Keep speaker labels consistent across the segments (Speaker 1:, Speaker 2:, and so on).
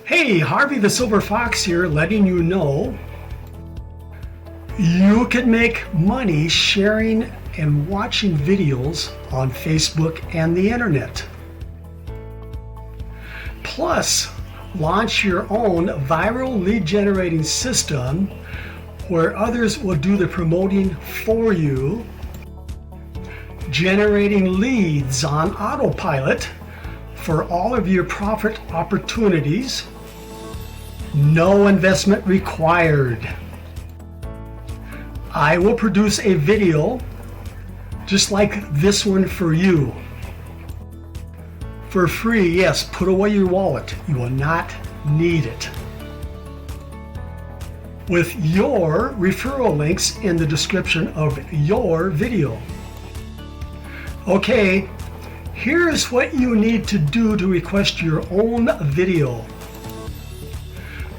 Speaker 1: Hey, Harvey the Silver Fox here, letting you know you can make money sharing and watching videos on Facebook and the internet. Plus, launch your own viral lead generating system where others will do the promoting for you, generating leads on autopilot for all of your profit opportunities. No investment required. I will produce a video just like this one for you. For free, yes, put away your wallet. You will not need it. With your referral links in the description of your video. Okay, here's what you need to do to request your own video.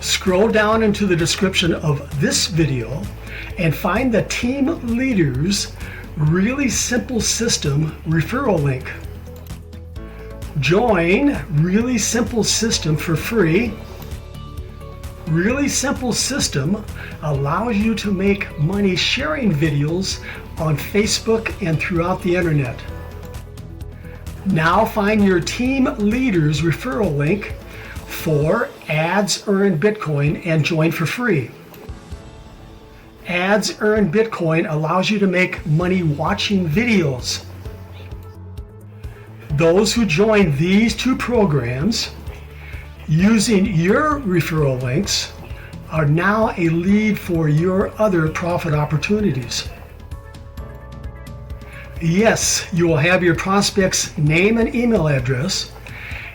Speaker 1: Scroll down into the description of this video and find the Team Leaders Really Simple System referral link. Join Really Simple System for free. Really Simple System allows you to make money sharing videos on Facebook and throughout the internet. Now find your Team Leaders referral link for Ads Earn Bitcoin and join for free. Ads Earn Bitcoin allows you to make money watching videos. Those who join these two programs using your referral links are now a lead for your other profit opportunities. Yes, you will have your prospect's name and email address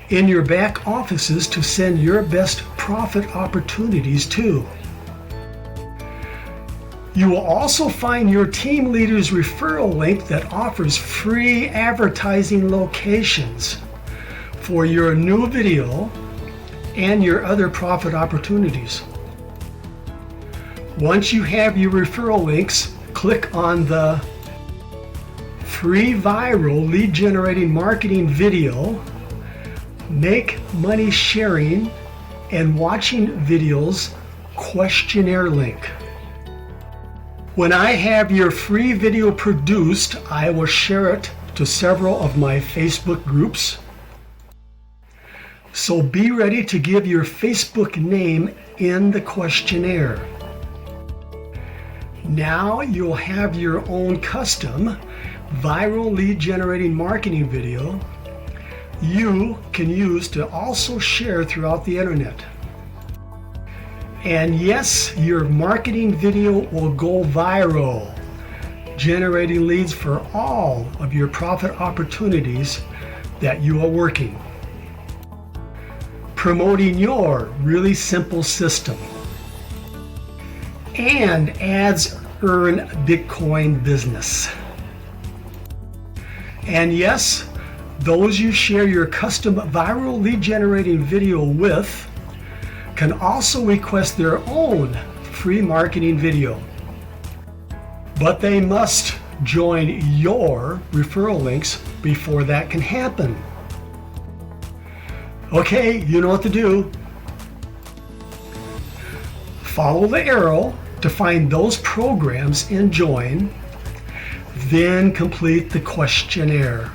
Speaker 1: in your back offices to send your best profit opportunities to. You will also find your team leader's referral link that offers free advertising locations for your new video and your other profit opportunities. Once you have your referral links, click on the free viral lead generating marketing video, make money sharing and watching videos questionnaire link. When I have your free video produced, I will share it to several of my Facebook groups. So be ready to give your Facebook name in the questionnaire. Now you'll have your own custom viral lead generating marketing video you can use to also share throughout the internet. And yes, your marketing video will go viral, generating leads for all of your profit opportunities that you are working. Promoting your really simple system. And Ads Earn Bitcoin business. And yes, those you share your custom viral lead generating video with can also request their own free marketing video. But they must join your referral links before that can happen. Okay, you know what to do. Follow the arrow to find those programs and join, then complete the questionnaire.